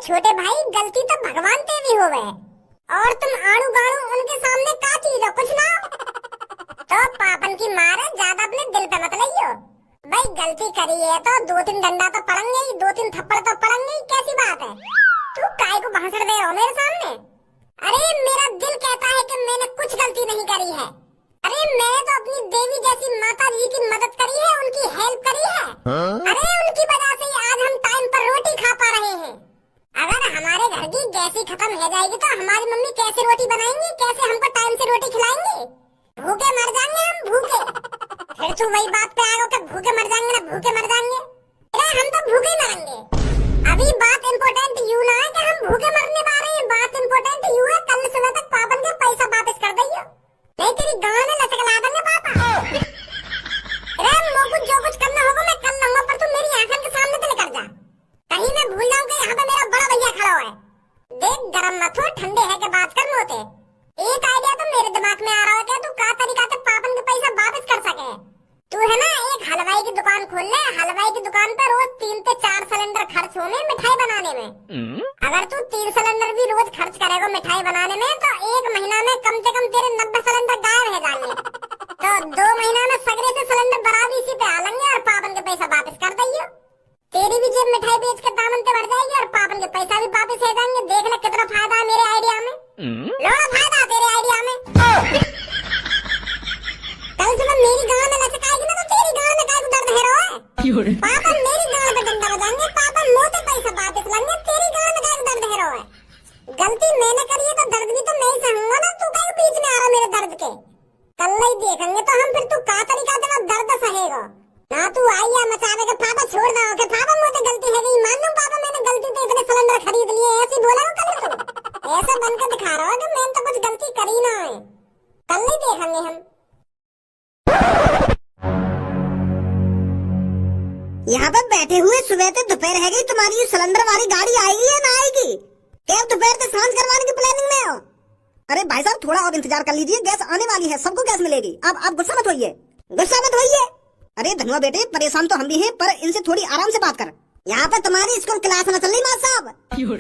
छोटे भाई गलती तो भगवान ते भी हो गए और तुम आड़ू गाड़ू उनके सामने का चीज हो कुछ ना तो पापन की मार है, ज्यादा अपने दिल पे मत लइयो। भाई गलती करी है तो 2-3 डंडा तो पड़ेंगे ही, 2-3 थप्पड़ तो पड़ेंगे ही, कैसी बात है। तू काय को भाषण दे रहा हो मेरे सामने? अरे मेरा दिल कहता है कि मैंने कुछ गलती नहीं करी है। अरे मैंने तो अपनी देवी जैसी माता जी की मदद करी है, उनकी हेल्प करी है। अरे उनकी वजह से ही आज हम टाइम पर रोटी खा पा रहे हैं। अगर हमारे घर की गैस ही खत्म हो जाएगी तो हमारी मम्मी कैसे रोटी बनाएंगी, कैसे हमको टाइम से रोटी खिलाएंगी? भूखे मर जाएंगे हम, भूखे। फिर तू वही बात पे आएगा कि भूखे मर जाएंगे ना भूखे मर जाएंगे। अरे हम तो भूखे मरेंगे। अभी बात इम्पोर्टेंट यू ना है कि हम भूखे मरने पा रहे हैं, बात इम्पोर्टेंट यू है कल सुबह तक पापन के पैसा वापस कर दइयो, नहीं तेरी गांव में लचक ला देंगे पापा। अरे मोको जो कुछ करना होगा मैं कर लूंगा, पर तू मेरी आंखों के सामने से निकल जा। कहीं मैं भूल जाऊं कि यहाँ पे मेरा बड़ा भैया खड़ा है। देख गरम मत हो, ठंडे है के बात कर मोते। एक आइडिया तो मेरे दिमाग में आ रहा है कि तू का तरीका से पापन के पैसा वापस कर सके। तू है ना एक हलवाई की दुकान खोल ले, हलवाई की दुकान पे रोज 3 से 4 सिलेंडर खर्च होंगे मिठाई बनाने में। अगर तू 3 सिलेंडर भी रोज खर्च करेगा मिठाई बनाने में तो 1 महीना में कम से कम तेरे 90 सिलेंडर गायब हो जाएंगे। तो 2 महीना में सगरे से सिलेंडर बराबर इसी पे आ लेंगे और पापन के पैसा वापस कर दइयो। तेरी भी जेब मिठाई बेच के दामन पे भर जाएगी और पापन के पैसा भी वापस हो जाएंगे। देख ले कितना फायदा है मेरे आइडिया में, लोड़ा फायदा तेरे आइडिया में। कल सुबह मेरी गांव में लचक आएगी ना तो तेरी गांव में काय को दर्द है रो है। पापन मेरी गांव पे डंडा बजाएंगे, पापन मोटे पैसा वापस लेंगे, तेरी गांव में काय को दर्द है रो है। गलती मैंने करी है तो दर्द भी तो मैं ही सहूंगा ना, तू काय बीच में आ रहा मेरे दर्द के। कल नहीं देखेंगे तो हम फिर तू का तरीका से दर्द सहेगा ना। तू आई है मचावे के पापा छोड़ दो के पापा मोटे गलती है गई, मान लो पापा मैंने गलती से इतने सिलेंडर खरीद लिए, ऐसे बोला कल तू ऐसे बनकर दिखा रहा है कि मैंने तो कुछ गलती करी ना है। कल नहीं देखेंगे हम। यहाँ पे बैठे हुए सुबह से दोपहर है गई, तुम्हारी ये सिलेंडर वाली गाड़ी आएगी या ना आएगी? क्या दोपहर से सांझ करवाने की प्लानिंग में हो? अरे भाई साहब थोड़ा और इंतजार कर लीजिए, गैस आने वाली है, सबको गैस मिलेगी। आप गुस्सा मत होइए, गुस्सा मत होइए। अरे धनुआ बेटे परेशान तो हम भी हैं, पर इनसे थोड़ी आराम से बात कर। यहाँ पे तुम्हारी स्कूल क्लास न चल रही माँ साहब।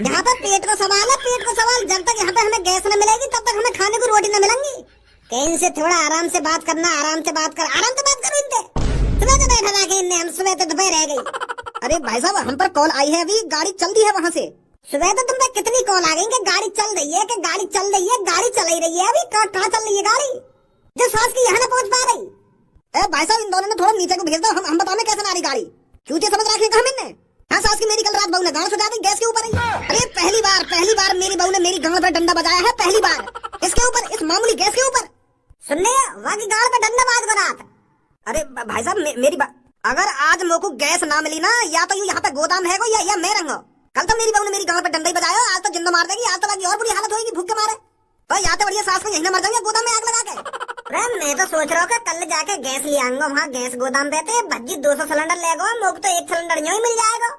यहाँ पे पेट का सवाल है, पेट का सवाल। जब तक यहाँ पे हमें गैस न मिलेगी तब तक हमें खाने को रोटी न मिलेंगी। इनसे थोड़ा आराम से बात करना, आराम से बात कर, आराम से बात करो इनसे। सुबह से बैठा रखे इनने, हम सुबह तो दोपहर रह गई। अरे भाई साहब हम पर कॉल आई है, अभी गाड़ी चल रही है वहाँ से। सुबह तो तुम पे कितनी कॉल आ गई कि गाड़ी चल रही है, कि गाड़ी चल रही है, गाड़ी चल ही रही है। अभी कहाँ चल रही है गाड़ी जो सास की यहाँ न पहुँच पा रही? भाई साहब इन दोनों ने थोड़ा नीचे को भेज दो, हम बताने कैसे आ रही गाड़ी। चूतिया समझ रखे कहा मैंने? हाँ सास की मेरी कल रात बहू ने गाँव सुझा दी गैस के ऊपर ही। अरे पहली बार मेरी बहू ने मेरी गाँव पर डंडा बजाया है, पहली बार इसके ऊपर, इस मामूली गैस के ऊपर। सुन ले वहाँ की गाँव पे डंडा बाज को रात। अरे भाई साहब मेरी बात, अगर आज मोको गैस ना मिली ना, या तो यहाँ पे गोदाम है या मैं रहूंगा। कल तो मेरी बहू ने मेरी गाँव पे डंडा ही बजाया, आज तो जिंदा मार देगी, आज तो बाकी और बुरी हालत होगी भूख के मारे। तो या तो बढ़िया सास को यही ना मर जाएंगे गोदाम में आग लगा के। मैं तो सोच रहा हूँ कल जाके गैस ले आऊंगा, वहाँ गैस गोदाम पे थे भज्जी 200 सिलेंडर ले गो, मोको तो 1 सिलेंडर यूं ही मिल जाएगा।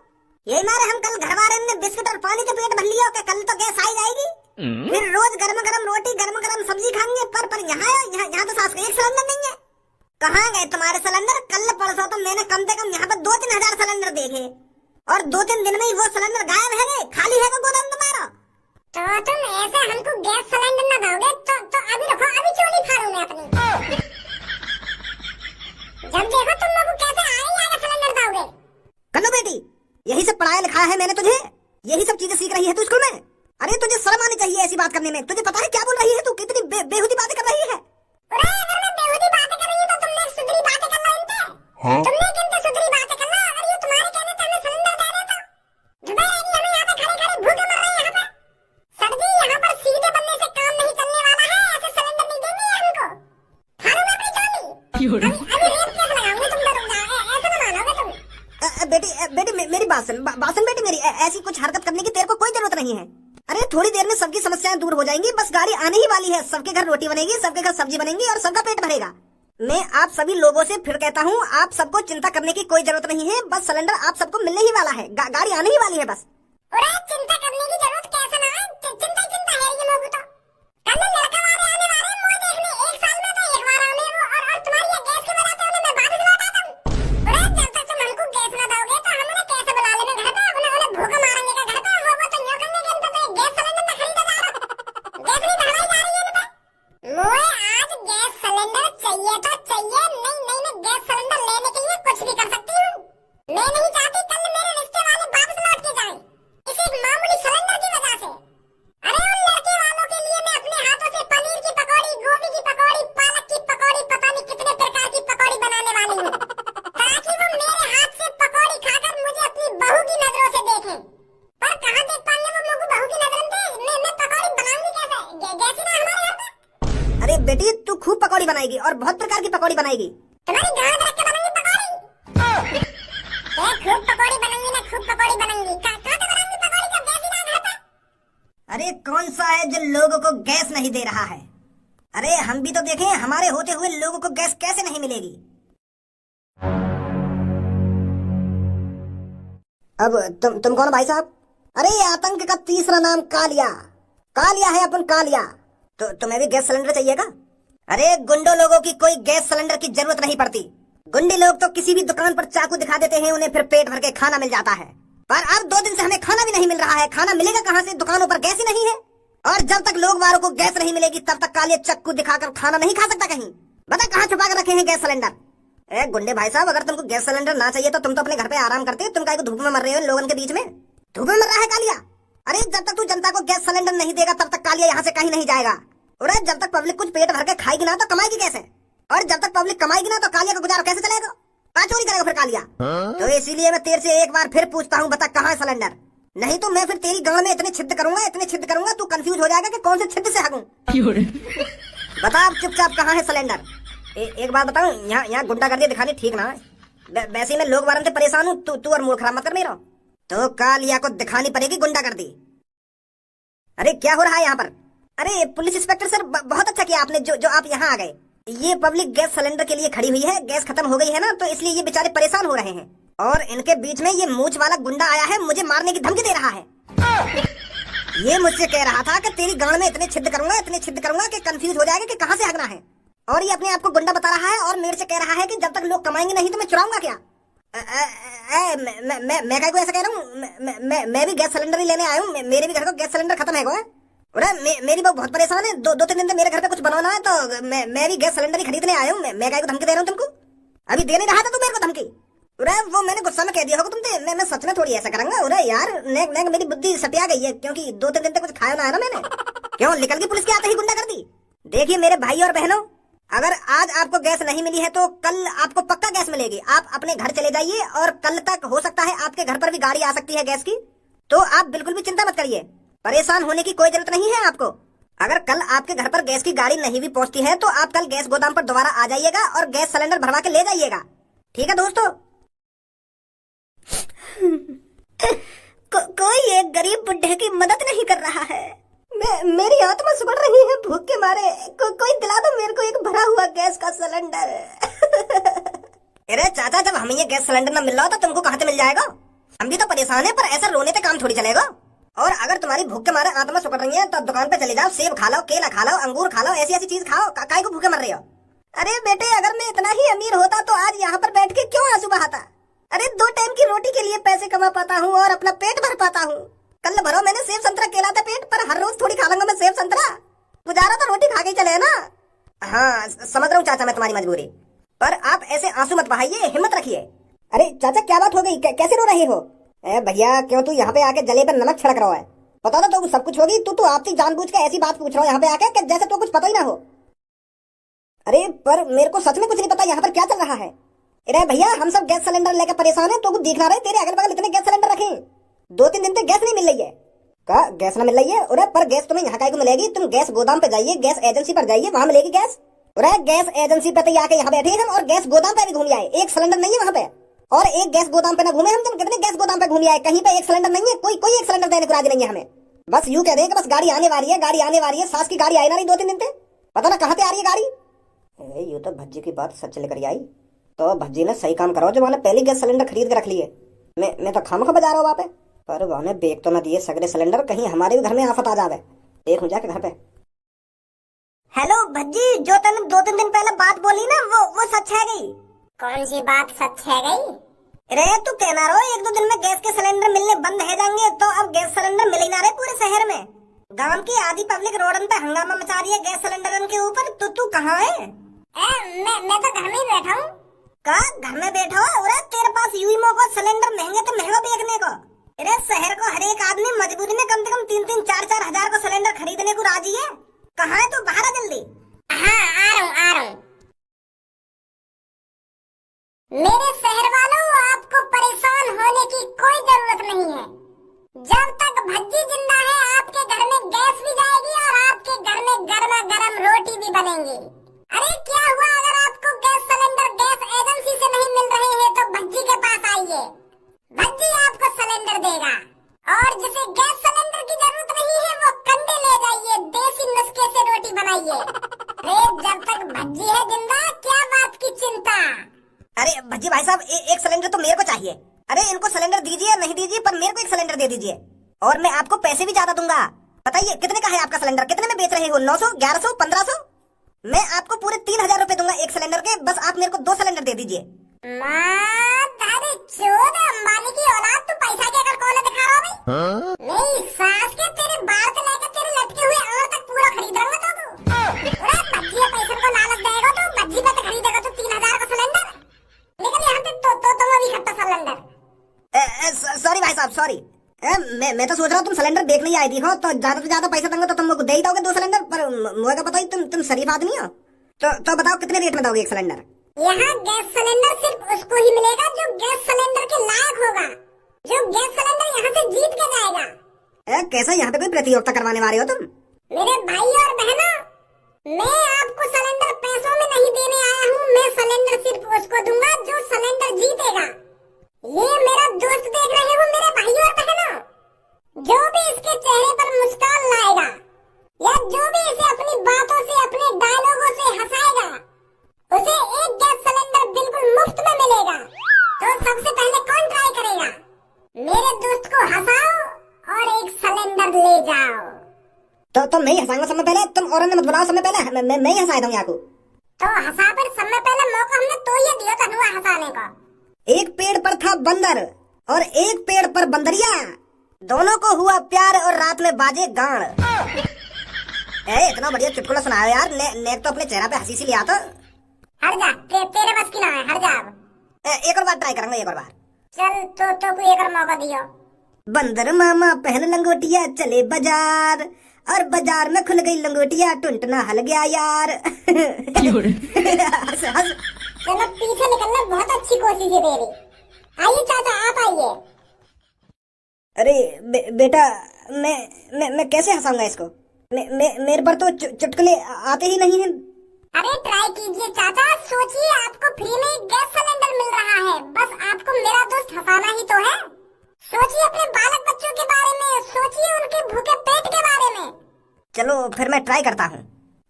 यही मारे हम कल घर वाले ने बिस्कुट और पानी के पेट भर लिया, कल तो गैस आ जाएगी। फिर रोज गर्म गर्म रोटी गर्म गर्म सब्जी खाएंगे। पर यहाँ तो सास को 1 सिलेंडर नहीं है। कहाँ गए तुम्हारे सिलेंडर? कल परसों तो मैंने कम से कम यहाँ पे 2-3 हजार सिलेंडर देखे और 2-3 दिन में ही वो सिलेंडर गायब है गए, खाली है गोदाम तुम्हारा। तो तुम ऐसे हमको गैस सिलेंडर न दोगे तो अभी रखो, अभी चोली फाड़ूंगा अपनी। जब देखो तुम लोग कैसे आगे सिलेंडर दोगे। कन्नू बेटी यही सब पढ़ाया लिखाया है मैंने तुझे, यही सब चीजें सीख रही है तू स्कूल में। अरे तुझे शर्म आनी चाहिए ऐसी बात करने में। तुझे पता है क्या बोल रही है तू? कितनी बेहुदी बातें कर रही है। अगर मैं बेहुदी बातें कर रही हूँ तो तुमने सुधरी बातें कर लो इनसे। तुमने किनसे सुधरी बातें कर लो? अगर ये तुम्हारे कहने से हमें सिलेंडर दे रहे तो दुबई हमें यहाँ पे खड़े भूखे मर रहे हैं। यहाँ पे सर जी यहाँ पर सीधे बनने से काम नहीं चलने वाला है, ऐसे सिलेंडर नहीं देंगे हमको। फाड़ूंगा अपनी चोली। अभी रेप केस लगाऊंगी तुम लोग, ऐसे न मानोगे तुम। बेटी मेरी बात सुन बेटी मेरी, ऐसी कुछ हरकत करने की तेरे को कोई जरूरत नहीं है। अरे थोड़ी देर में सबकी समस्याएं दूर हो जाएंगी, बस गाड़ी आने ही वाली है। सबके घर रोटी बनेगी, सबके घर सब्जी बनेगी और सबका पेट भरेगा। मैं आप सभी लोगों से फिर कहता हूँ, आप सबको चिंता करने की कोई जरूरत नहीं है। बस सिलेंडर आप सबको मिलने ही वाला है, गाड़ी आने ही वाली है बस। चिंता करने की जरूरत कैसे ना है, चिंता है ये लोग तो। कल लड़का वाले आने वाले हैं मुझे देखने, 1 साल में तो 1 बार आने और तुम्हारी ये गैस की वजह से उन्हें मैं वापस लौटाता हूँ। जब तक तुम हमको गैस न दोगे तो हम उन्हें कैसे बुला लेंगे घर पे? उन्हें भूख मारेंगे घर पे, वो तो यूं पकौड़ी बनाएगी और बहुत प्रकार की पकौड़ी बनाएगी। तुम्हारी गांव रख के बनाएंगी पकौड़ी। खूब पकौड़ी बनाएंगी ना, खूब पकौड़ी बनाएंगी। कहाँ से बनाएंगी पकौड़ी जब गैस ही ना घर पे? अरे कौन सा है जो लोगों को गैस नहीं दे रहा है? अरे हम भी तो देखें, हमारे होते हुए लोगों को गैस कैसे नहीं मिलेगी। अब तुम कौन भाई साहब? अरे आतंक का तीसरा नाम कालिया। कालिया है अपन, कालिया। तो तुम्हें भी गैस सिलेंडर चाहिएगा? अरे गुंडो लोगों की कोई गैस सिलेंडर की जरूरत नहीं पड़ती। गुंडे लोग तो किसी भी दुकान पर चाकू दिखा देते हैं, उन्हें फिर पेट भर के खाना मिल जाता है। पर अब 2 दिन से हमें खाना भी नहीं मिल रहा है। खाना मिलेगा कहाँ से? दुकानों पर गैस ही नहीं है। और जब तक लोग वालों को गैस नहीं मिलेगी तब तक कालिया चक्कू दिखाकर खाना नहीं खा सकता कहीं। बता कहाँ छुपा कर रखे हैं गैस सिलेंडर? ए गुंडे भाई साहब, अगर तुमको गैस सिलेंडर ना चाहिए तो तुम तो अपने घर पे आराम करते। तुम काहे को धूप में मर रहे हो लोगों के बीच में? धूप में मर रहा है कालिया? अरे जब तक तू जनता को गैस सिलेंडर नहीं देगा तब तक कालिया यहाँ से कहीं नहीं जाएगा। और जब तक पब्लिक कुछ पेट भर के खाएगी ना तो कमाएगी कैसे? और जब तक पब्लिक कमाएगी ना तो कालिया का गुजारा कैसे चलेगा? कहाँ चोरी करेगा फिर कालिया? तो इसीलिए मैं तेरे से एक बार फिर पूछता हूँ, बता कहाँ है सिलेंडर? नहीं तो मैं फिर तेरी गांव में इतने छिद्र करूंगा तू कंफ्यूज हो जाएगा कि कौन से छिद्र से हगूं। बता चुपचाप कहाँ है सिलेंडर? एक बात बताऊं, यहाँ गुंडागर्दी दिखानी ठीक ना है। वैसे मैं लोग वारंते परेशान हूँ, तू और मूड खराब मत कर मेरा। तो कालिया को दिखानी पड़ेगी गुंडागर्दी। अरे क्या हो रहा है यहाँ पर? अरे पुलिस इंस्पेक्टर सर, बहुत अच्छा किया आपने जो आप यहाँ आ गए। ये पब्लिक गैस सिलेंडर के लिए खड़ी हुई है। गैस खत्म हो गई है ना, तो इसलिए ये बेचारे परेशान हो रहे हैं। और इनके बीच में ये मूंछ वाला गुंडा आया है, मुझे मारने की धमकी दे रहा है। ये मुझसे कह रहा था कि तेरी गांड में इतने छिद्र करूंगा कि कंफ्यूज हो जाएगा कि कहाँ से हगना है। और ये अपने आप को गुंडा बता रहा है और मेरे से कह रहा है कि जब तक लोग कमाएंगे नहीं तो मैं चुराऊंगा क्या? मैं क्या को ऐसा कह रहा हूँ? मैं भी गैस सिलेंडर ही लेने आया हूँ। मेरे भी घर का गैस सिलेंडर खत्म है। मेरी बहू बहुत परेशान है। 2-3 दिन से मेरे घर पे कुछ बनाना है, तो मैं भी गैस सिलेंडर ही खरीदने आया हूँ। मैं क्या को धमकी दे रहा हूँ तुमको? अभी दे नहीं रहा था तू मेरे को धमकी? वो मैंने गुस्सा में कह दिया होगा तुमसे। मैं सच में थोड़ी ऐसा करूंगा। अरे यार नेक मेरी बुद्धि सटिया गई है, क्योंकि 2-3 दिन तक कुछ खाया ना है ना मैंने। क्यों निकल गई पुलिस के आते ही गुंडा कर दी? देखिए मेरे भाई और बहनों, अगर आज आपको गैस नहीं मिली है तो कल आपको पक्का गैस मिलेगी। आप अपने घर चले जाइए और कल तक हो सकता है आपके घर पर भी गाड़ी आ सकती है गैस की। तो आप बिल्कुल भी चिंता मत करिए, परेशान होने की कोई जरूरत नहीं है आपको। अगर कल आपके घर पर गैस की गाड़ी नहीं भी पहुंचती है तो आप कल गैस गोदाम पर दोबारा आ जाइएगा और गैस सिलेंडर भरवा के ले जाइएगा। ठीक है दोस्तों? कोई एक गरीब बुढ़े की मदद नहीं कर रहा है। मेरी आत्मा सुबह रही है भूख के मारे। कोई दिला दो मेरे को एक भरा हुआ गैस का सिलेंडर। अरे चाचा, जब हमें ये गैस सिलेंडर न मिल रहा तो तुमको कहाँ से मिल जाएगा? हम भी तो परेशान है, पर ऐसा रोने पे काम थोड़ी चलेगा। और अगर तुम्हारी भूख के मारे आत्मा सुकड़ रही है तो दुकान पे चले जाओ, सेब खा लो, केला खा लो, अंगूर खा लो, ऐसी चीज खाओ। काहे को भूखे मर रही हो? अरे बेटे, अगर मैं इतना ही अमीर होता तो आज यहाँ पर बैठ के क्यों आंसू बहाता? अरे 2 टाइम की रोटी के लिए पैसे कमा पाता हूँ और अपना पेट भर पाता हूँ। कल भरो मैंने सेब संतरा केला था पेट, पर हर रोज थोड़ी खा लूंगा मैं सेब संतरा। गुजारा तो रोटी खा के चले ना। हाँ समझ रहा हूँ चाचा मैं तुम्हारी मजबूरी, पर आप ऐसे आंसू मत बहाइए, हिम्मत रखिए। अरे चाचा क्या बात हो गई? कैसे रो रहे हो? भैया क्यों तू यहाँ पे आके जले पर नमक छिड़क रहा है? पता था तो सब कुछ होगी। तू आपकी जानबूझ के ऐसी बात पूछ रहा हो यहाँ पे आके कि जैसे तो कुछ पता ही ना हो। अरे पर मेरे को सच में कुछ नहीं पता यहाँ पर क्या चल रहा है। अरे भैया हम सब गैस सिलेंडर लेकर परेशान है, तो कुछ दिख ना रहे तेरे अगल बगल इतने गैस सिलेंडर रखे। 2-3 दिन तक गैस नहीं मिल रही है। क्या गैस ना मिल रही है? अरे पर गैस तुम्हें यहाँ को मिलेगी। तुम गैस गोदाम पे जाइए, गैस एजेंसी पर जाइए, वहाँ मिलेगी गैस। अरे गैस एजेंसी पे तो आके यहाँ बैठे हम और गैस गोदाम पे भी घूम आए। एक सिलेंडर नहीं है वहाँ पे, और एक गैस गोदाम पे ना घूमे हम। तुम कितने गैस गोदाम पे घूम आए, कहीं पे एक सिलेंडर नहीं है। कोई एक सिलेंडर देने को राजी नहीं है हमें। बस यूं कह दें कि बस गाड़ी आने वाली है, गाड़ी आने वाली है। सास की गाड़ी आई ना रही 2-3 दिन से, पता ना कहाँ से आ रही है गाड़ी। ये तो भज्जी की बात सच लेकर आई। तो भज्जी ने सही काम करो जो मैंने पहले गैस सिलेंडर खरीद के रख लिए। मैं तो खामखा बजा रहा हूँ वहाँ पे, पर वहाँ बेच तो ना दिए सगरे सिलेंडर, कहीं हमारे भी घर में आफत आ जावे। देखूं जाके घर पे। हेलो भज्जी, जो तुमने 2-3 दिन पहले बात बोली ना वो सच है गई? कौन सी बात सच है गई? अरे तू कहना रहो 1-2 दिन में गैस के सिलेंडर मिलने बंद है जाएंगे, तो अब गैस सिलेंडर मिल ही ना रहे पूरे शहर में। गांव की आधी पब्लिक रोडन पे हंगामा मचा रही है गैस सिलेंडर के ऊपर। तू कहाँ है? मैं तो घर में ही बैठा हूँ। का घर में बैठा हो? अरे तेरे पास यूएमओ का सिलेंडर महंगे तो महंगा बेचने को। अरे शहर को हर एक आदमी मजबूरी में कम से कम 3-4 हजार का सिलेंडर खरीदने को राजी है। कहाँ है तू? बाहर आ जल्दी। हाँ आ रहा हूँ। मेरे शहर वालों, आपको परेशान होने की कोई जरूरत नहीं है। जब तक भज्जी जिंदा है आपके घर में गैस भी जाएगी और आपके घर में गर्मा गर्म रोटी भी बनेगी। अरे दीजिए और मैं आपको पैसे भी ज्यादा दूंगा। बताइए कितने का है आपका सिलेंडर, कितने में बेच रहे हो? 900, 1100, 1500? मैं आपको पूरे 3000 रुपए दूंगा एक सिलेंडर के। बस आप मेरे को 2 सिलेंडर दे दीजिए। अंबानी की औलाद, तू पैसा के अगर कौन दिखा रहा भाई? मेरी सास के तेरे बाल से लेकर तेरे लटके हुए और तक पूरा खरीद रहा तो तू। अरे बच्ची पैसे को लालच देगा तो बच्ची पे तो खरीदेगा तो 3000 का सिलेंडर, लेकिन यहाँ पे तो तुम अभी खट्टा सिलेंडर। सॉरी भाई साहब, सॉरी। मैं तो सोच रहा हूँ तुम सिलेंडर देखने ही आई थी हो, तो ज्यादा से ज्यादा पैसे दूंगा तो तुम दे ही दोगे 2 सिलेंडर। पर मुझे पता ही तुम शरीफ आदमी हो, तो बताओ कितने रेट में दोगे एक सिलेंडर? यहाँ गैस सिलेंडर सिर्फ उसको ही मिलेगा जो गैस सिलेंडर के लायक होगा, जो गैस सिलेंडर यहाँ से जीत के जाएगा। कैसा यहाँ पे कोई प्रतियोगिता करवाने वाले हो तुम? मेरे भाई और बहनों, मैं आपको सिलेंडर पैसों में नहीं देने आया हूँ। मैं सिलेंडर सिर्फ उसको दूंगा जो सिलेंडर जीतेगा। ये मेरा दोस्त देख रहे हो मेरे भाई और बहनों, जो भी इसके चेहरे पर मुस्कान लाएगा या जो भी इसे अपनी बातों से अपने डायलॉगों से हंसाएगा, उसे एक गैस सिलेंडर बिल्कुल मुफ्त में मिलेगा। तो सबसे पहले कौन ट्राई करेगा? मेरे दोस्त को हंसाओ और एक सिलेंडर ले जाओ। तो मैं ही हंसाऊंगा समय पहले, तुम और मत बुलाओ समय पहले। मैं ही हंसा दूंगा आपको। तो हंसा पर समय पहले मौका हमने तो ये दिया था हुआ हंसाने का। एक पेड़ पर था बंदर और एक पेड़ पर बंदरिया, दोनों को हुआ प्यार और रात में बाजे गान। इतना बढ़िया चुटकुला सुनाया यार। नेक तो अपने चेहरा पे हंसी सी लिया तो। हट जा, तेरे बस की ना है, हट जा अब। एक और बार ट्राई करूंगा, एक और बार। चल तो कोई एक और मौका दियो। बंदर मामा पहन लंगोटिया चले बाजार, और बाजार में खुल गई लंगोटिया, टुनटुना हल गया यार। हंस हंस। चलो पीछे निकलना बहुत अच्छी कोशिश है तेरी। आइए चाचा आप आइए। अरे बेटा मैं कैसे हंसाऊंगा इसको? मेरे पर तो चुटकुले आते ही नहीं हैं। अरे ट्राई कीजिए चाचा, सोचिए आपको फ्री में एक गैस सिलेंडर मिल रहा है, बस आपको मेरा दोस्त हंसाना ही तो है। सोचिए अपने बालक बच्चों के बारे में, सोचिए उनके भूखे पेट के बारे में। चलो फिर मैं ट्राई करता हूँ।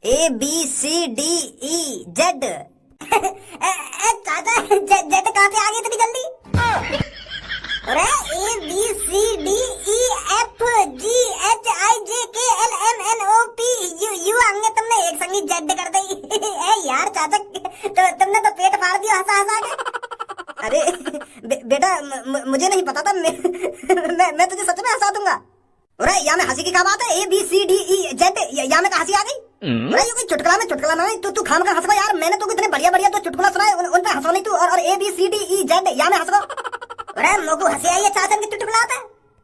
ABCDEZ। चाचा जेड कहाँ से आ गई इतनी जल्दी? अरे ABCDEFGHIJKLMNOPQ आगे तुमने एक संगी जेड कर दी। यार चाचा तो तुमने तो पेट फाड़ दिया हंसा हंसा के। अरे बेटा मुझे नहीं पता था। मैं तुझे सच में हंसा दूंगा। अरे यहाँ में हंसी की क्या बात है? ABCDEZ यहाँ में हंसी आ गई? अरे ये कोई चुटकुला में चुटकुला ना, तू खाम का हंसवा यार। मैंने तो इतने बढ़िया बढ़िया तो चुटकुला सुनाए, उन पे हंसो नहीं तू। और ABCDEZ यहाँ में हंसो। अरे मोगू हंसी आई है चाचा की चुटकुला आता है?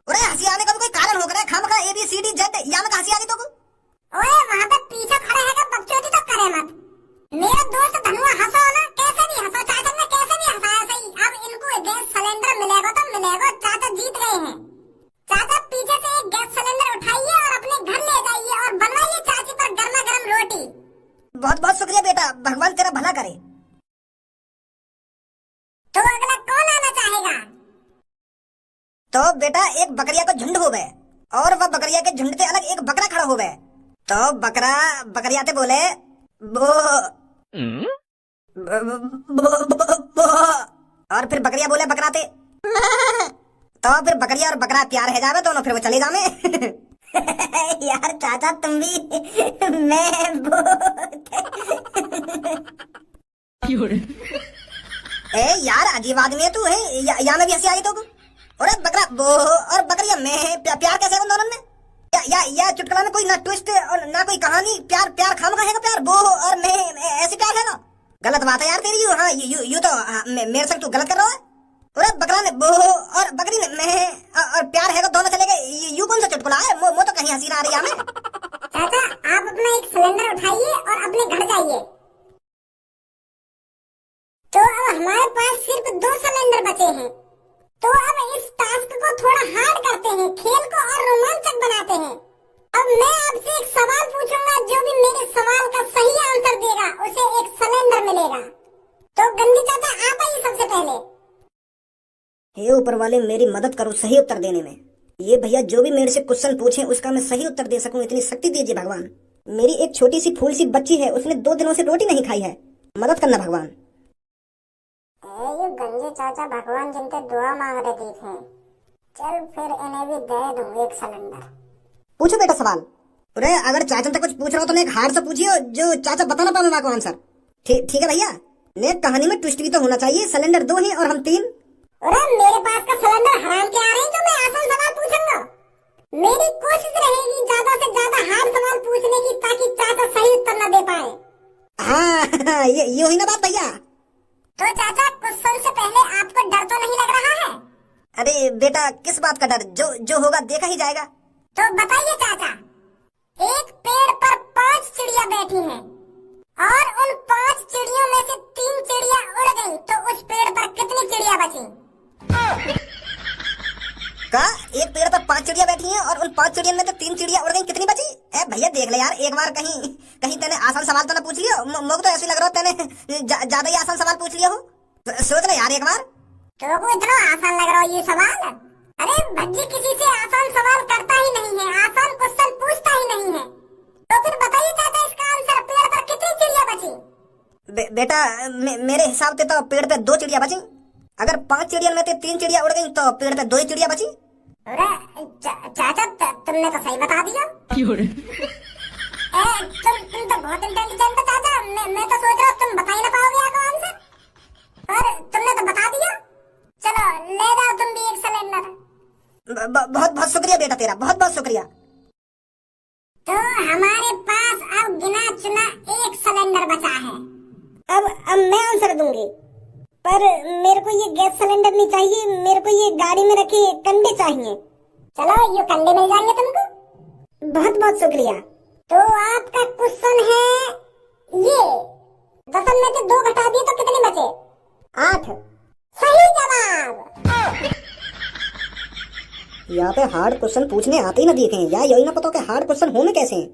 अरे हंसी आने का भी कोई कारण होगा ना? खाम का ABCDZ यहाँ में हंसी आ गई तो? ओए वहाँ पे पीछे खड़े है का बकचोदी तो करे मत। मेरा दोस्त धनुआ हंसो ना, कैसे भी हंसो, चाचा ने कैसे भी हंसाया सही। अब इनको गैस सिलेंडर मिलेगा तो मिलेगा, चाचा जीत गए हैं। चाचा पीछे से एक गैस सिलेंडर उठाइए और अपने घर ले जाइए और बनवाइए चाची पर गर्मा गर्म रोटी। बहुत बहुत शुक्रिया बेटा, भगवान तेरा भला करे। तो अगला कौन आना चाहेगा? तो बेटा एक बकरिया का झुंड हो गए और वह बकरिया के झुंड से अलग एक बकरा खड़ा हो गए। तो बकरिया से बोले बो, बो। और फिर बकरिया बोले बकराते। तो फिर बकरिया और बकरा प्यार है जावे दोनों, फिर वो चले जावे। यार चाचा तुम भी मैं यार अजीब आदमी है तू है। यहाँ में भी हंसी आ गई तो? अरे बकरा बो और बकरिया मैं प्यार कैसे हो दोनों में? या चुटकुला में कोई ना ट्विस्ट और ना कोई कहानी। प्यार खाम का है प्यार बो और मैं ऐसे प्यार है ना? गलत बात है यार तेरी। हाँ यू तो मेरे संग तू गलत कर रहा है। अरे बकरा ने बो और बकरी ने मैं और प्यार है दोनों चले गए। यू कौन सा चुटकुला है? वो तो कहीं हंसी ना आ रही है हमें। चाचा आप अपना एक सिलेंडर उठाइए और अपने घर जाइए। तो अब हमारे पास सिर्फ 2 सिलेंडर बचे हैं। तो अब इस टास्क को थोड़ा हार्ड करते हैं, खेल को और रोमांचक बनाते हैं। अब मैं आपसे एक सवाल पूछूंगा, जो भी मेरे सवाल का सही आंसर देगा उसे एक सिलेंडर मिलेगा। तो गंदी चाचा आप आइए सबसे पहले। हे ऊपर वाले मेरी मदद करो सही उत्तर देने में। ये भैया जो भी मेरे से क्वेश्चन पूछे उसका मैं सही उत्तर दे सकूं, इतनी शक्ति दीजिए भगवान। मेरी एक छोटी सी फूल सी बच्ची है, उसने 2 दिनों से रोटी नहीं खाई है। मदद करना भगवान। ये गंजे चाचा भगवान जिनसे दुआ मांग रहे थे, चल फिर इन्हें भी दे दूं एक सिलेंडर। पूछो बेटा सवाल। अरे अगर चाचा से कुछ पूछ रहा हो तो एक हार्ड से पूछियो जो चाचा बता ना पावे वहाँ को आंसर। ठीक है भैया। ने कहानी में ट्विस्ट भी तो होना चाहिए। सिलेंडर 2 है और हम 3। अरे मेरे पास का सिलेंडर हराम के आ रहे हैं जो मैं आसान सवाल पूछूंगा। मेरी कोशिश रहेगी ज्यादा से ज्यादा हार्ड सवाल पूछने की ताकि चाचा सही उत्तर न दे पाए। हाँ ये हुई ना बात भैया। तो चाचा क्वेश्चन से पहले आपको डर तो नहीं लग रहा है? अरे बेटा किस बात का डर, जो होगा देखा ही जाएगा। तो बताइए चाचा, एक पेड़ पर 5 चिड़िया बैठी हैं और उन 5 चिड़ियों में से 3 चिड़िया उड़ गई तो उस पेड़ पर कितनी चिड़िया बची? का एक पेड़ पर 5 चिड़िया बैठी हैं और उन 5 चिड़ियों में तो 3 चिड़िया उड़ गई, कितनी बची? भैया देख ले यार, एक बार कहीं तेने आसान सवाल तो ना पूछ लियो। मुझे तो ऐसे लग रहा है तेने ज्यादा ही आसान सवाल पूछ लिया हो। सोच ले यार एक बार। तो को इतना आसान लग रहा है ये सवाल? अरे भज्जी किसी से आसान सवाल करता ही नहीं है, आसान क्वेश्चन पूछता ही नहीं है। तो फिर बताइए चाचा इसका आंसर, पेड़ पर कितनी चिड़िया बची? बेटा मेरे हिसाब से तो पेड़ पे 2 चिड़िया बची। अगर 5 चिड़िया में से 3 चिड़िया उड़ गई तो पेड़ पे 2 ही चिड़िया बची। अरे चाचा तुमने तो सही बता दिया। तुम तो बहुत इंटेलिजेंट हो चाचा। मैं तो सोच रहा हूँ तुम बता ही ना पाओगे आपका आंसर, पर तुमने तो बता दिया। चलो ले जाओ तुम भी एक सिलेंडर। बहुत बहुत शुक्रिया बेटा तेरा, बहुत बहुत शुक्रिया। तो हमारे पास अब गिना चुना एक सिलेंडर बचा है। अब मैं आंसर दूंगी, पर मेरे को ये गैस सिलेंडर नहीं चाहिए, मेरे को ये गाड़ी में रखे कंडे चाहिए। चलो ये कंडे मिल जाएंगे तुमको। बहुत बहुत शुक्रिया। तो आपका क्वेश्चन है ये, 10 में से 2 घटा दिए तो कितने बचे? 8। सही जवाब। यहाँ पे हार्ड क्वेश्चन पूछने आते ही ना देखे या यही ना पता कि हार्ड क्वेश्चन होने कैसे हैं।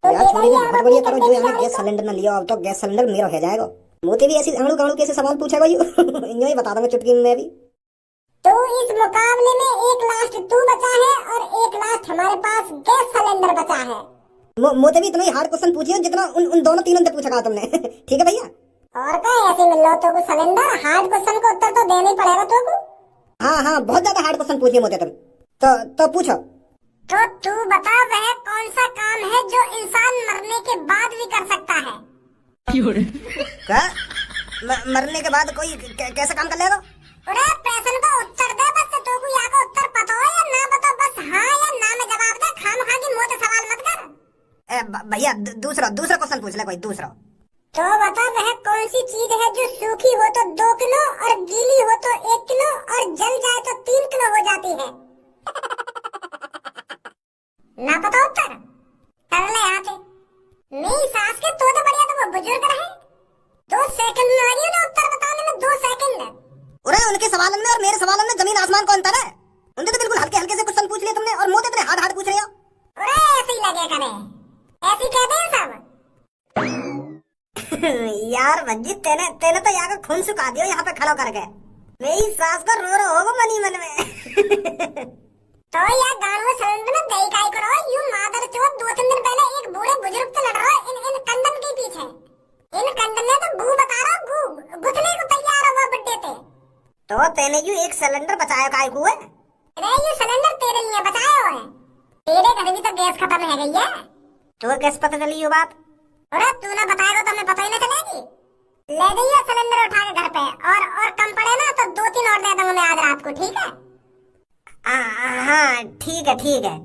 तो यार छोड़िए, बहुत बढ़िया करो जो यहाँ तो गैस सिलेंडर ना लिया। अब तो गैस सिलेंडर मेरा हो जाएगा। मोती भी ऐसी आड़ू गाड़ू कैसे सवाल पूछेगा यूं ही बता दूंगा चुटकी में भी। तो इस मुकाबले में एक लास्ट तू बचा है और एक लास्ट हमारे पास गैस सिलेंडर बचा है। मोते भी इतना ही हार्ड क्वेश्चन पूछिए जितना उन दोनों तीनों से पूछा तुमने। ठीक है भैया। और क्या ऐसे मिल रहा तो सिलेंडर, हार्ड क्वेश्चन का उत्तर तो देना ही पड़ेगा तुमको। हाँ बहुत ज्यादा हार्ड क्वेश्चन पूछिए मोते तुम। तो पूछो। तो तू बता वह कौन सा काम है जो इंसान मरने के बाद भी कर सकता है? क्या? मरने के बाद कोई कैसा काम कर लेगा? अरे प्रश्न का उत्तर दे बस। तो को या का उत्तर पता हो या ना पता, बस हाँ या ना में जवाब दे। खामखा की मुंह से सवाल मत कर। भैया दूसरा क्वेश्चन पूछ ले कोई दूसरा। तो बता वह कौन सी चीज है जो सूखी हो तो 2 किलो और गीली हो तो 1 किलो और जल जाए तो 3 किलो हो जाती है? ना पता उत्तर? कर ले यहाँ से। मेरी सास के तो बढ़िया तो वो बुजुर्ग रहे। 2 सेकंड में लगी ना उत्तर बताने में, 2 सेकंड। अरे उनके सवालों में और मेरे सवालों में जमीन आसमान का अंतर है। उनके तो बिल्कुल हल्के से क्वेश्चन पूछ लिए तुमने और मुझे इतने हार्ड पूछ रहे हो। अरे ऐसे ही लगे करे, ऐसे ही कहते हैं सब। यार भज्जी तेने तो यहाँ का खून सुखा दियो यहाँ पे खड़ा करके। मेरी सास को रो होगा मनी मन में। तो यार गाँव सिलेंडर में दही काय करो यूं मादर चोद। 2-3 दिन पहले एक बूढ़े बुजुर्ग से लड़ रहा है इन कंडम के पीछे। इन कंडम ने तो गू बता रहा, गू गुथने को तैयार हो बड्डे थे। तो तेने यू एक सिलेंडर बचाया काय हुए? अरे ये सिलेंडर तेरे लिए बचाया हुआ है। तेरे घर भी तो गैस खत्म है गई है। तो कैसे पता चली ये बात? अरे तू ना बताएगा तो हमें पता ही ना चलेगी। ले जाइए सिलेंडर उठा के घर पे, और कम पड़े ना तो 2-3 और दे दूंगा मैं आज रात को, ठीक है? हाँ ठीक है।